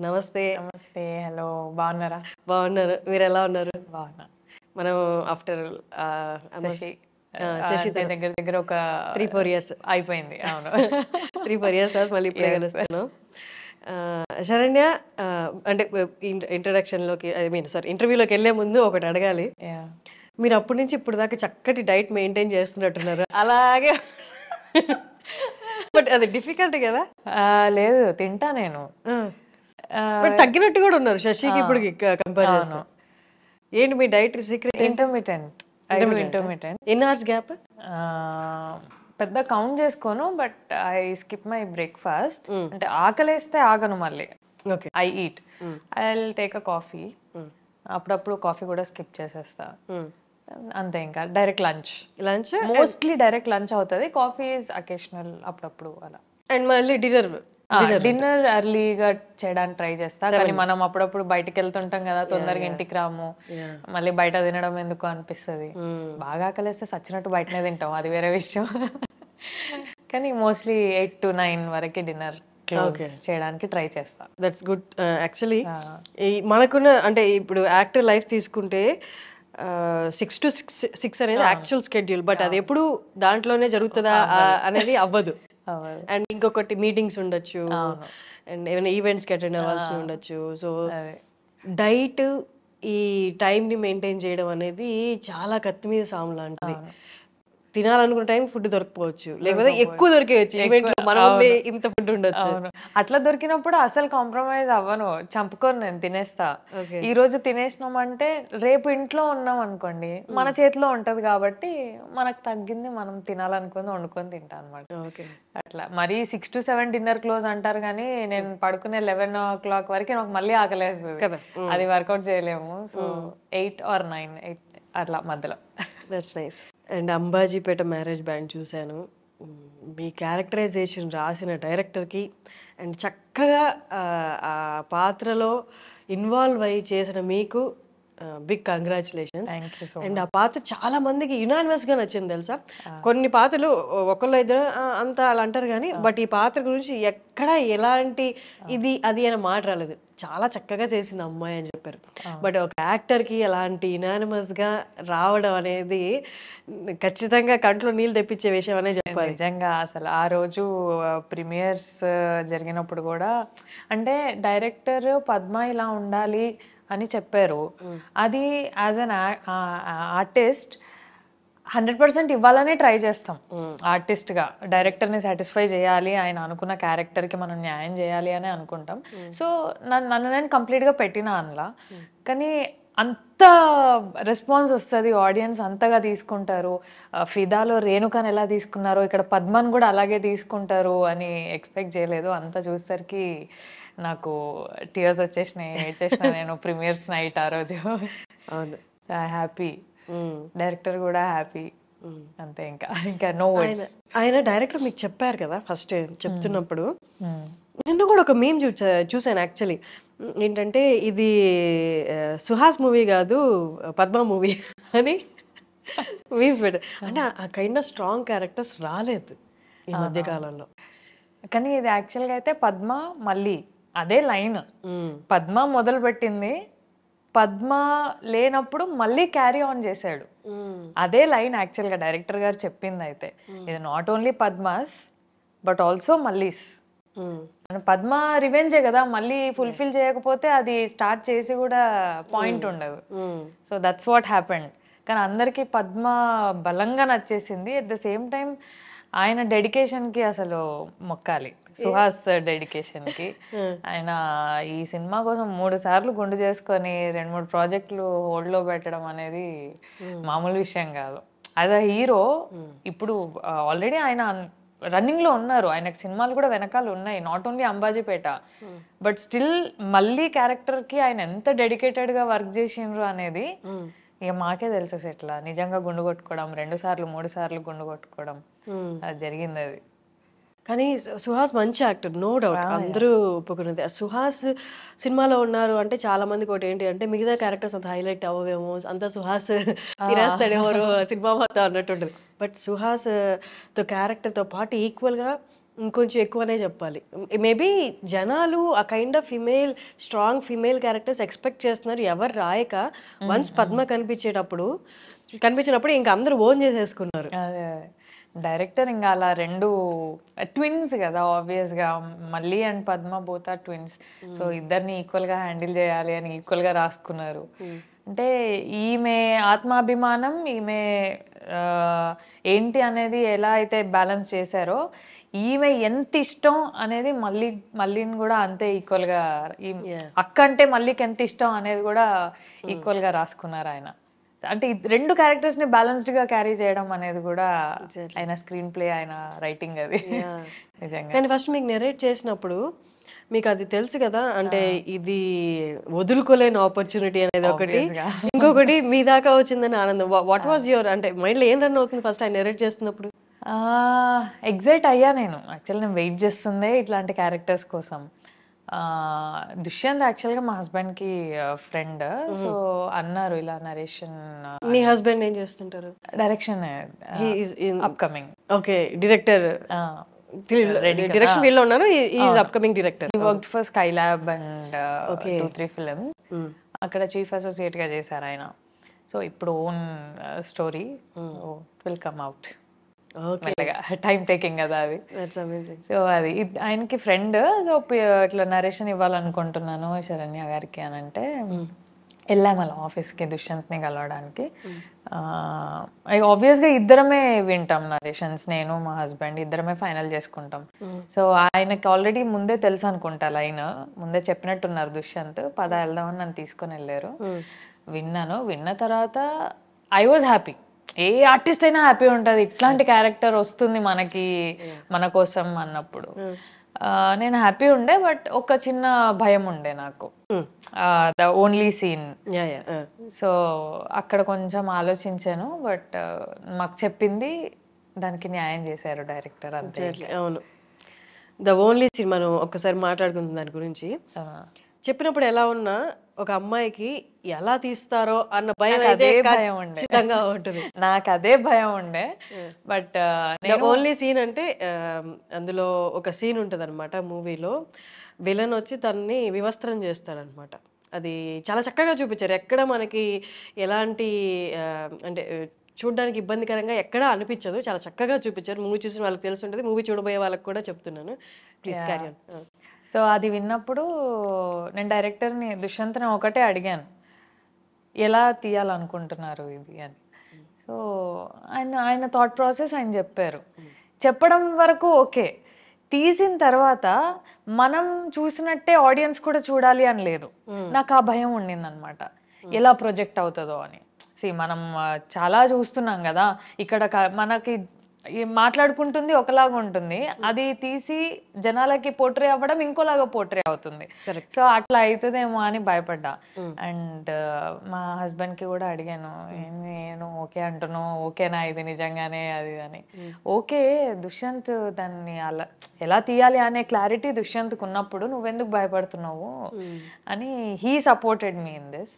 నమస్తే. నమస్తే. హలో. బాగున్నారా? బాగున్నారు. మీరెలా ఉన్నారు? బాగున్నా. మనం ఆఫ్టర్ శశి శశితో దగ్గర దగ్గర ఒక 3-4 ఇయర్స్ అయిపోయింది. అవును. 3-4 ఇయర్స్ తర్వాత మళ్ళీ ఇప్పుడే Yes. కలుస్తున్నాం. శరణ్య, అంటే ఇంట్రడక్షన్లోకి ఇంటర్వ్యూలోకి వెళ్ళే ముందు ఒకటి అడగాలి. Yeah. మీరు అప్పటి నుంచి ఇప్పుడు దాకా చక్కటి డైట్ మెయింటైన్ చేస్తున్నట్టున్నారు. అలాగే బట్ అది డిఫికల్ట్ కదా? లేదు, తింటా నేను. బట్ తగ్గినట్టు కూడా ఉన్నారు శశికి ఇప్పుడు కంపేర్ చేస్తే. ఏంటి మీ డైట్ సీక్రెట్? ఇంటర్మిటెంట్. ఎన్ని అవర్స్ గ్యాప్? పెద్ద కౌంట్ చేసుకోను, but I skip my breakfast. అంటే ఆకలేస్తే ఆగను మళ్ళీ. Okay. I eat. I will take a coffee. అప్పుడప్పుడు కాఫీ కూడా స్కిప్ చేసేస్తా. అంతే. ఇంకా direct lunch. Mostly direct lunch అవుతుంది. కాఫీ ఈజ్ అకేషనల్, అప్పుడప్పుడు అలా. అండ్ మళ్ళీ డిన్నర్ ఎర్లీగా చేయడానికి ట్రై చేస్తా. కానీ మనం అప్పుడప్పుడు బయటకు వెళ్తుంటాం కదా, తొందరగా ఇంటికి రాము. మళ్ళీ బయట తినడం ఎందుకు అనిపిస్తుంది. బాగా ఆకలిస్తే సచ్చినట్టు బయటనే తింటాం, అది వేరే విషయం. కానీ మోస్ట్లీ 8 to 9 వరకు డిన్నర్ క్లోజ్ చేయడానికి ట్రై చేస్తా. That's good. యాక్చువల్లీ మనకున్న అంటే ఇప్పుడు యాక్టివ్ లైఫ్ తీసుకుంటే 6 to 6 అనేది యాక్చువల్ స్కెడ్యూల్. బట్ అది ఎప్పుడు దాంట్లోనే జరుగుతుందా అనేది అవ్వదు. అండ్ ఇంకొకటి మీటింగ్స్ ఉండొచ్చు, అండ్ ఏమైనా ఈవెంట్స్కి అటెండ్ అవ్వాల్సి ఉండొచ్చు. సో డైట్, ఈ టైంని మెయింటైన్ చేయడం అనేది చాలా కత్తి మీద సాము లాంటిది. తినాలనుకున్న టైం ఫుడ్ దొరకపోవచ్చు, లేకపోతే ఎక్కువ దొరికేయచ్చు. ఈవెంట్ మన ముందే ఇంత ఫుడ్ ఉండొచ్చు. అట్లా దొరికినప్పుడు అసలు కాంప్రమైజ్ అవ్వను, చంపుకొని నేను తినేస్తా. ఈ రోజు తినేసినామంటే రేపు ఇంట్లో ఉన్నాం అనుకోండి, మన చేతిలో ఉంటది కాబట్టి మనకు తగ్గింది మనం తినాలనుకుని వండుకొని తింటా అనమాట. అట్లా మరి 6 to 7 డిన్నర్ క్లోజ్ అంటారు, కానీ నేను పడుకునే 11 o'clock వరకు నాకు మళ్ళీ ఆకలేస్తుంది కదా, అది వర్కౌట్ చేయలేము. సో 8 or 9 అట్లా మధ్యలో. That's nice. And Ambajipeta marriage band చూశాను. మీ క్యారెక్టరైజేషన్ రాసిన డైరెక్టర్కి అండ్ చక్కగా ఆ పాత్రలో ఇన్వాల్వ్ అయ్యి చేసిన మీకు బిగ్ కంగ్రాచులేషన్స్. అండ్ ఆ పాత్ర చాలా మందికి యునానిమస్గా నచ్చింది తెలుసా. కొన్ని పాత్రలు ఒకళ్ళు ఇద్దరు అంతా అలా అంటారు కానీ, బట్ ఈ పాత్ర గురించి ఎక్కడ ఎలాంటి ఇది అది అని మాట రాలేదు. చాలా చక్కగా చేసింది అమ్మాయి అని చెప్పారు. బట్ ఒక యాక్టర్కి అలాంటి యునానిమస్గా రావడం అనేది ఖచ్చితంగా కంట్లో నీళ్ళు తెప్పించే విషయం అనే చెప్పాలి. నిజంగా అసలు ఆ రోజు ప్రీమియర్స్ జరిగినప్పుడు కూడా, అంటే డైరెక్టర్ పద్మ ఇలా ఉండాలి అని చెప్పారు. అది యాజ్ అన్ ఆర్టిస్ట్ 100% ఇవ్వాలనే ట్రై చేస్తాం. ఆర్టిస్ట్గా డైరెక్టర్ని సాటిస్ఫై చేయాలి, ఆయన అనుకున్న క్యారెక్టర్కి మనం న్యాయం చేయాలి అని అనుకుంటాం. సో నన్ను నేను కంప్లీట్గా పెట్టినా అందులో. కానీ అంత రెస్పాన్స్ వస్తుంది, ఆడియన్స్ అంతగా తీసుకుంటారు. ఫిదాలో రేణుకాని ఎలా తీసుకున్నారో ఇక్కడ పద్మని కూడా అలాగే తీసుకుంటారు అని ఎక్స్పెక్ట్ చేయలేదు. అంతా చూసేసరికి నాకు టీయర్స్ వచ్చేసినాయి. నేను ప్రీమియర్స్ నైట్ ఆ రోజు. అవును, హ్యాపీ. డైరెక్టర్ కూడా హ్యాపీ. అంతే. ఇంకా నో వర్డ్స్. ఆయన డైరెక్టర్ మీకు చెప్పారు కదా ఫస్ట్ చెప్తున్నప్పుడు, నిన్న కూడా ఒక మీమ్ చూసాను యాక్చువల్లీ. ఏంటంటే ఇది సుహాస్ మూవీ కాదు పద్మ మూవీ అని మీమ్స్ పెట్టారు. అంటే ఆ కైండ్ ఆఫ్ స్ట్రాంగ్ క్యారెక్టర్స్ రాలేదు ఈ మధ్య కాలంలో. కానీ ఇది యాక్చువల్గా అయితే పద్మ మళ్ళీ అదే లైన్. పద్మ మొదలు పెట్టింది, పద్మ లేనప్పుడు మళ్ళీ క్యారీ ఆన్ చేశాడు. అదే లైన్ యాక్చువల్గా డైరెక్టర్ గారు చెప్పింది. అయితే ఇది not only Padmas but also Mallis. Padma రివెంజే కదా, మళ్ళీ ఫుల్ఫిల్ చేయకపోతే అది స్టార్ట్ చేసి కూడా పాయింట్ ఉండదు. So that's what happened. కానీ అందరికీ పద్మ బలంగా నచ్చేసింది. అట్ ద సేమ్ టైం ఆయన డెడికేషన్కి అసలు మొక్కాలి, సుహాస్ డెడికేషన్కి. ఆయన ఈ సినిమా కోసం 3 సార్లు గుండు చేసుకొని 2-3 ప్రాజెక్టులు హోల్డ్లో పెట్టడం అనేది మామూలు విషయం కాదు. యాజ్ అ హీరో ఇప్పుడు ఆల్రెడీ ఆయన రన్నింగ్లో ఉన్నారు, ఆయనకు సినిమాలు కూడా వెనకాల ఉన్నాయి, not only Ambajipeta. But still మళ్ళీ క్యారెక్టర్కి ఆయన ఎంత డెడికేటెడ్గా వర్క్ చేసిండ్రు అనేది ఇక మాకే తెలుసు. ఎట్లా నిజంగా గుండు కొట్టుకోవడం, 2 సార్లు 3 సార్లు గుండు కొట్టుకోవడం అది జరిగింది. అది కానీ సుహాస్ మంచి యాక్టర్, నో డౌట్, అందరూ ఒప్పుకున్నది. సుహాస్ సినిమాలో ఉన్నారు అంటే చాలా మందికి ఒకటి ఏంటి అంటే మిగతా క్యారెక్టర్స్ అంత హైలైట్ అవ్వేమో, అంతా సుహాస్ తినేస్తాడేమో సినిమా మొత్తం అన్నట్టు ఉంటుంది. బట్ సుహాస్ తో క్యారెక్టర్తో పాటు ఈక్వల్గా ఇంకొంచెం ఎక్కువనే చెప్పాలి. మేబీ జనాలు ఆ kind of strong female characters expect చేస్తున్నారు. ఎవరు రాయక వన్స్ పద్మ కనిపించినప్పుడు ఇంక అందరూ ఓన్ చేసేసుకున్నారు. అదే డైరెక్టర్ ఇంకా అలా 2 ట్విన్స్ కదా ఆబ్వియస్‌గా. Malli and Padma both are twins. So ఇద్దరిని ఈక్వల్‌గా హ్యాండిల్ చేయాలి అని ఈక్వల్‌గా రాసుకున్నారు. అంటే ఈమె ఆత్మాభిమానం, ఈమె ఏంటి అనేది ఎలా అయితే బ్యాలెన్స్ చేశారో, ఈమె ఎంత ఇష్టం అనేది మల్లిని కూడా అంతే ఈక్వల్‌గా, అక్క అంటే మల్లికి ఎంత ఇష్టం అనేది కూడా ఈక్వల్‌గా రాసుకున్నారు ఆయన. అంటే 2 క్యారెక్టర్స్ ని బ్యాలెన్స్డ్ గా క్యారీ చేయడం అనేది కూడా ఆయన స్క్రీన్ ప్లే, ఆయన రైటింగ్ అది నిజంగా. కానీ ఫస్ట్ మీకు నెరేట్ చేసినప్పుడు మీకు అది తెలుసు కదా, అంటే ఇది వదులుకోలేని ఆపర్చునిటీ అనేది ఒకటి, ఇంకొకటి మీ దాకా వచ్చిందని ఆనందం. వాట్ వాజ్ యువర్, అంటే మైండ్ లో ఏం రన్ అవుతుంది ఫస్ట్ ఆయన నెరేట్ చేస్తున్నప్పుడు? ఎగ్జైట్ అయ్యా నేను. యాక్చువల్ నేను వెయిట్ చేస్తుందే ఇట్లాంటి క్యారెక్టర్స్ కోసం. దుష్యంత్ యాక్చువల్గా మా హస్బెండ్కి ఫ్రెండ్. సో అన్నారు ఇలా నరేషన్. మీ హస్బెండ్ ఏం చేస్తుంటారు? Direction upcoming. Okay, director direction field లో ఉన్నారు. Is upcoming director. He worked for Skylab and 2-3 films. అక్కడ చీఫ్ అసోసియేట్ గా చేశారు ఆయన. సో ఇప్పుడు own story will come out. Time taking కదా అది. సో అది ఆయనకి ఫ్రెండ్. సో ఇట్లా నరేషన్ ఇవ్వాలనుకుంటున్నాను శరణ్య గారికి అని అంటే వెళ్ళాము అలా ఆఫీస్కి దుష్యంత్ని కలవడానికి. ఆబ్వియస్గా ఇద్దరమే వింటాం నరేషన్స్, నేను మా హస్బెండ్ ఇద్దరమే ఫైనల్ చేసుకుంటాం. సో ఆయనకి ఆల్రెడీ ముందే తెలుసు అనుకుంటా, లైన్ ముందే చెప్పినట్టున్నారు దుష్యంత్. పద వెళ్దామని నన్ను తీసుకొని వెళ్ళారు. విన్న తర్వాత I was happy. A artist అయినా హ్యాపీ ఉంటుంది, ఇట్లాంటి క్యారెక్టర్ వస్తుంది మనకి మన కోసం అన్నప్పుడు. నేను హ్యాపీ ఉండే, బట్ ఒక చిన్న భయం ఉండే నాకు, ద ఓన్లీ సీన్. సో అక్కడ కొంచెం ఆలోచించాను, బట్ మాకు చెప్పింది దానికి న్యాయం చేశారు డైరెక్టర్ అంతే. అవును, ద ఓన్లీ సీన్ మనం ఒక్కసారి మాట్లాడుకుందాం దాని గురించి. చెప్పినప్పుడు ఎలా ఉన్నా ఒక అమ్మాయికి ఎలా తీస్తారో అన్న భయం అయితే ఖచ్చితంగా ఉంటుంది. నాకు అదే భయం ఉండే. బట్ ఓన్లీ సీన్ అంటే అందులో ఒక సీన్ ఉంటుంది అనమాట మూవీలో. విలన్ వచ్చి తనని వివస్త్రం చేస్తాడనమాట. అది చాలా చక్కగా చూపించారు. ఎక్కడ మనకి ఎలాంటి అంటే చూడడానికి ఇబ్బందికరంగా ఎక్కడా అనిపించదు, చాలా చక్కగా చూపించారు. మూవీ చూసిన వాళ్ళకి తెలిసి ఉంటుంది, మూవీ చూడబోయే వాళ్ళకి కూడా చెప్తున్నాను. Please carry on. సో అది విన్నప్పుడు నేను డైరెక్టర్ని దుష్యంత్ని ఒకటే అడిగాను, ఎలా తీయాలనుకుంటున్నారు ఇది అని. సో ఆయన థాట్ ప్రాసెస్ ఆయన చెప్పారు. చెప్పడం వరకు ఓకే, తీసిన తర్వాత మనం చూసినట్టే ఆడియన్స్ కూడా చూడాలి అని లేదు. నాకు ఆ భయం ఉండింది అనమాట, ఎలా ప్రొజెక్ట్ అవుతుందో అని. మనం చాలా చూస్తున్నాం కదా, ఇక్కడ మనకి మాట్లాడుకుంటుంది ఒకలాగా ఉంటుంది, అది తీసి జనాలకి పోర్ట్రే అవ్వడం ఇంకోలాగా పోర్ట్రే అవుతుంది. సో అట్లా అవుతుందేమో అని భయపడ్డా. అండ్ మా హస్బెండ్ కి కూడా అడిగాను, నేను ఓకే అంటున్నాను, ఓకేనా ఇది నిజంగానే అది అని. ఓకే, దుష్యంత్ దాన్ని అలా ఎలా తీయాలి అనే క్లారిటీ దుష్యంత్కు ఉన్నప్పుడు నువ్వెందుకు భయపడుతున్నావు అని he supported me in this.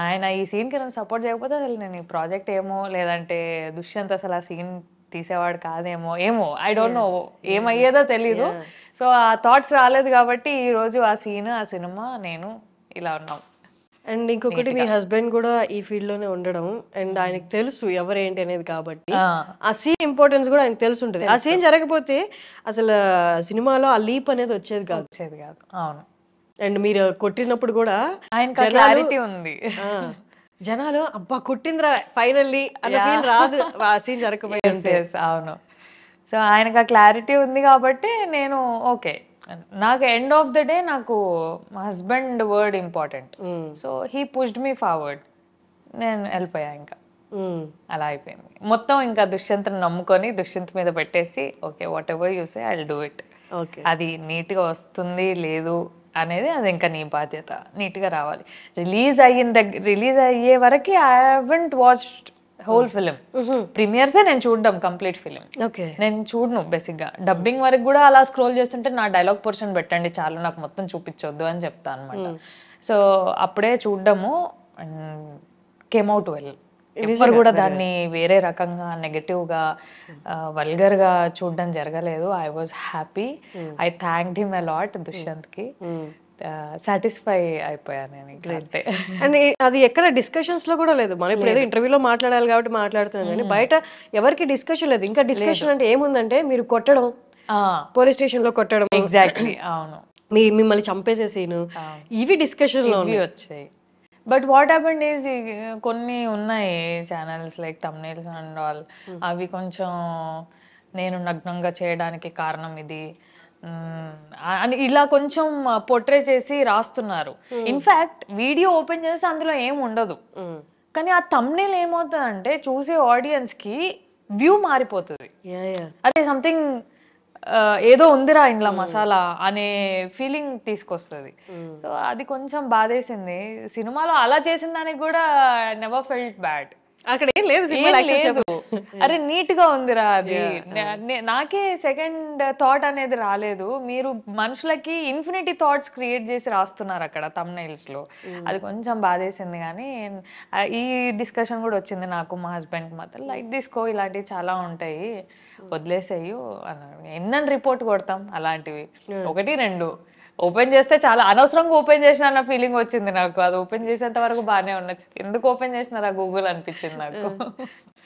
ఆయన ఈ సీన్కి నన్ను సపోర్ట్ చేయకపోతే అసలు నేను ఈ ప్రాజెక్ట్ ఏమో, లేదంటే దుష్యంత్ అసలు ఆ సీన్ తీసేవాడు కాదేమో, ఏమో ఐ డోంట్ నో, ఏమయ్యేదో తెలీదు. సో ఆ థాట్స్ రాలేదు కాబట్టి ఈ రోజు ఆ సీన్, ఆ సినిమా, నేను ఇలా ఉన్నాం. అండ్ ఇంకొకటి, మీ హస్బెండ్ కూడా ఈ ఫీల్డ్ లోనే ఉండడం, అండ్ ఆయనకు తెలుసు ఎవరేంటి అనేది, కాబట్టి ఆ సీన్ ఇంపార్టెన్స్ కూడా ఆయనకు తెలిసి ఉంటుంది. ఆ సీన్ జరగకపోతే అసలు సినిమాలో ఆ లీప్ అనేది వచ్చేది కాదు. అవును. అండ్ మీరు కొట్టినప్పుడు కూడా ఆయనకు క్లారిటీ ఉంది, జనాలు అబ్బా కొట్టిందిరా ఫైనల్లీ అన్న ఫీల్ రాదు ఆ సీన్ జరగకపోతే. అవును. సో ఆయనకు ఆ క్లారిటీ ఉంది కాబట్టి నేను ఓకే. నాకు ఎండ్ ఆఫ్ ద డే నాకు మా husband word important. So he pushed me forward, నేను వెళ్ళిపోయా. ఇంకా అలా అయిపోయింది మొత్తం. ఇంకా దుష్యంత్ని నమ్ముకొని దుష్యంత్ మీద పెట్టేసి okay what ever you say I will do it. అది నీట్గా వస్తుంది లేదు అనేది అది ఇంకా నీ బాధ్యత, నీట్గా రావాలి. రిలీజ్ అయ్యే వరకు I haven't watched whole film. ప్రీమియర్సే నేను చూడడం, కంప్లీట్ ఫిలిం నేను చూడను బేసిక్గా. డబ్బింగ్ వరకు కూడా అలా స్క్రోల్ చేస్తుంటే నా డైలాగ్ పోర్షన్ పెట్టండి చాలు, నాకు మొత్తం చూపించొద్దు అని చెప్తా అనమాట. సో అప్పుడే చూడడము, కేమ్ అవుట్ వెల్. ఎవరు కూడా దాన్ని వేరే రకంగా నెగటివ్గా వల్గర్గా చూడడం జరగలేదు. I was happy. I thanked him a lot దుష్యంత్కి. సాటిస్ఫై అయిపోయాను నేను ఇంకా అంతే. అండ్ అది ఎక్కడ డిస్కషన్స్ లో కూడా లేదు. మనం ఇప్పుడు ఏదో ఇంటర్వ్యూలో మాట్లాడాలి కాబట్టి మాట్లాడుతున్నాం కానీ బయట ఎవరికి డిస్కషన్ లేదు. ఇంకా డిస్కషన్ అంటే ఏముందంటే మీరు కొట్టడం, పోలీస్ స్టేషన్ లో కొట్టడం, ఎగ్జాక్ట్లీ అవును, మిమ్మల్ని చంపేసే సీన్, ఇవి డిస్కషన్ లో వచ్చాయి. బట్ వాట్ హ్యాపెండ్ ఈజ్ కొన్ని ఉన్నాయి channels like thumbnails and all, అవి కొంచెం నేను నగ్నంగా చేయడానికి కారణం ఇది అని ఇలా కొంచెం పోర్ట్రే చేసి రాస్తున్నారు. ఇన్ఫాక్ట్ వీడియో ఓపెన్ చేస్తే అందులో ఏం ఉండదు, కానీ ఆ థంబ్నెయిల్ ఏమవుతుందంటే చూసే ఆడియన్స్ కి వ్యూ మారిపోతుంది. అదే సంథింగ్ ఏదో ఉందిరా ఇంట్లో మసాలా అనే ఫీలింగ్ తీసుకొస్తుంది. సో అది కొంచెం బాధేసింది. సినిమాలో అలా చేసిన దానికి కూడా నెవర్ ఫెల్ట్ బ్యాడ్. అక్కడ ఏం లేదు, అరే నీట్ గా ఉందిరా అది. నాకే సెకండ్ థాట్ అనేది రాలేదు. మీరు మనుషులకి ఇన్ఫినిటీ థాట్స్ క్రియేట్ చేసి రాస్తున్నారు అక్కడ థంబ్నెయిల్స్ లో. అది కొంచెం బాధేసింది. కానీ ఈ డిస్కషన్ కూడా వచ్చింది నాకు మా హస్బెండ్ మాత్రం, లైట్ తీసుకో, ఇలాంటివి చాలా ఉంటాయి, వదిలేసేయు అన్నారు. ఎన్నని రిపోర్ట్ కొడతాం అలాంటివి, 1-2 ఓపెన్ చేస్తే చాలా అనవసరంగా ఓపెన్ చేసిన అన్న ఫీలింగ్ వచ్చింది నాకు. అది ఓపెన్ చేసేంత వరకు బాగానే ఉన్నది, ఎందుకు ఓపెన్ చేసినారా గూగుల్ అనిపించింది నాకు.